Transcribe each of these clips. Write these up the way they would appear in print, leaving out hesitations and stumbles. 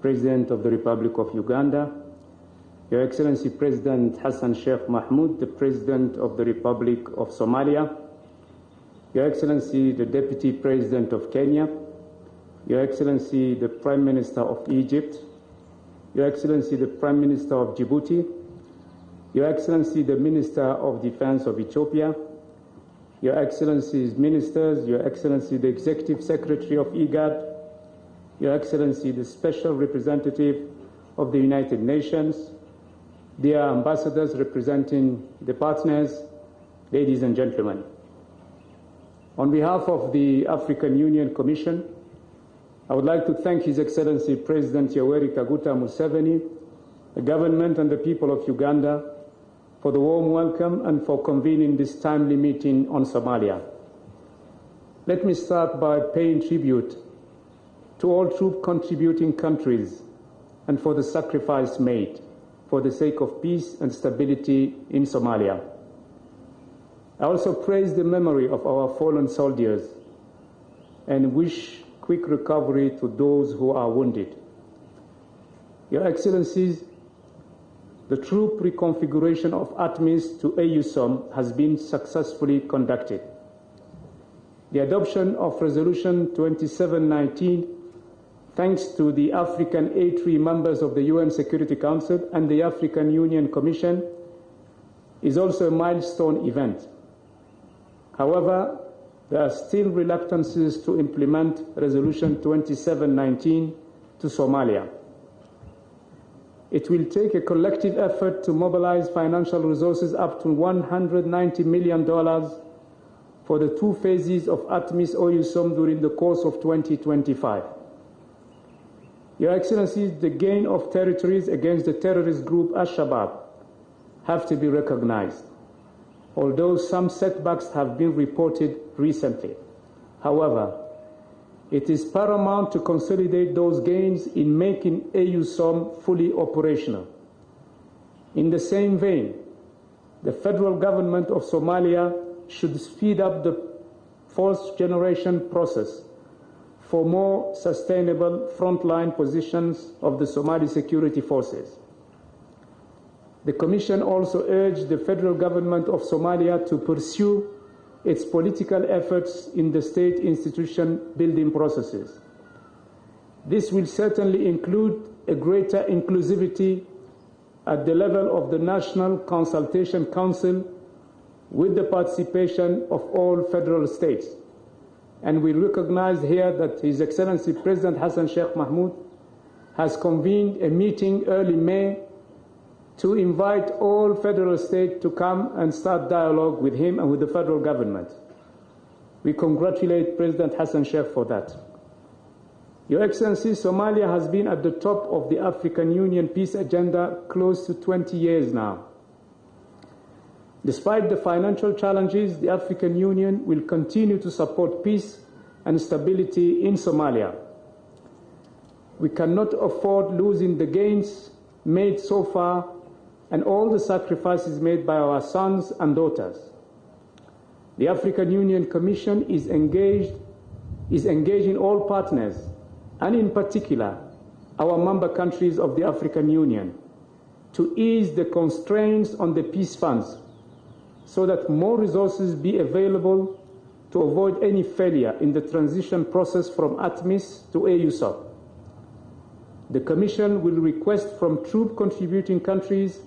President of the Republic of Uganda, Your Excellency President Hassan Sheikh Mahmoud, the President of the Republic of Somalia, Your Excellency the Deputy President of Kenya, Your Excellency the Prime Minister of Egypt, Your Excellency the Prime Minister of Djibouti, Your Excellency the Minister of Defense of Ethiopia, Your Excellencies Ministers, Your Excellency the Executive Secretary of IGAD, Your Excellency the Special Representative of the United Nations, dear ambassadors representing the partners, ladies and gentlemen. On behalf of the African Union Commission, I would like to thank His Excellency President Yoweri Kaguta Museveni, the government and the people of Uganda for the warm welcome and for convening this timely meeting on Somalia. Let me start by paying tribute to all troop contributing countries and for the sacrifice made for the sake of peace and stability in Somalia. I also praise the memory of our fallen soldiers and wish quick recovery to those who are wounded. Your Excellencies, the troop reconfiguration of ATMIS to AUSSOM has been successfully conducted. The adoption of Resolution 2719, thanks to the African A3 members of the UN Security Council and the African Union Commission, is also a milestone event. However, there are still reluctances to implement Resolution 2719 to Somalia. It will take a collective effort to mobilize financial resources up to $190 million for the 2 phases of ATMIS AUSSOM during the course of 2025. Your Excellencies, the gain of territories against the terrorist group Al-Shabab have to be recognized, although some setbacks have been reported recently. However, it is paramount to consolidate those gains in making AUSSOM fully operational. In the same vein, the federal government of Somalia should speed up the fourth generation process for more sustainable frontline positions of the Somali security forces. The Commission also urged the federal government of Somalia to pursue its political efforts in the state institution building processes. This will certainly include a greater inclusivity at the level of the National Consultation Council with the participation of all federal states. And we recognize here that His Excellency President Hassan Sheikh Mahmoud has convened a meeting early May to invite all federal states to come and start dialogue with him and with the federal government. We congratulate President Hassan Sheikh for that. Your Excellency, Somalia has been at the top of the African Union peace agenda close to 20 years now. Despite the financial challenges, the African Union will continue to support peace and stability in Somalia. We cannot afford losing the gains made so far and all the sacrifices made by our sons and daughters. The African Union Commission is engaging all partners, and in particular, our member countries of the African Union, to ease the constraints on the peace funds so that more resources be available to avoid any failure in the transition process from ATMIS to AUSSOM. The Commission will request from troop contributing countries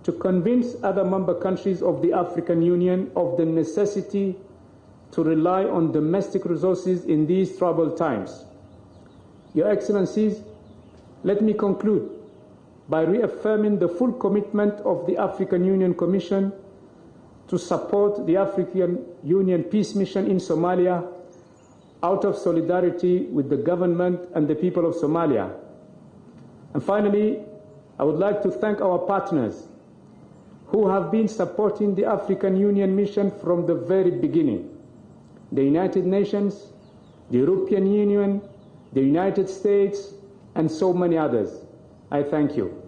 to convince other member countries of the African Union of the necessity to rely on domestic resources in these troubled times. Your Excellencies, let me conclude by reaffirming the full commitment of the African Union Commission to support the African Union Peace Mission in Somalia out of solidarity with the government and the people of Somalia. And finally, I would like to thank our partners who have been supporting the African Union mission from the very beginning: the United Nations, the European Union, the United States, and so many others. I thank you.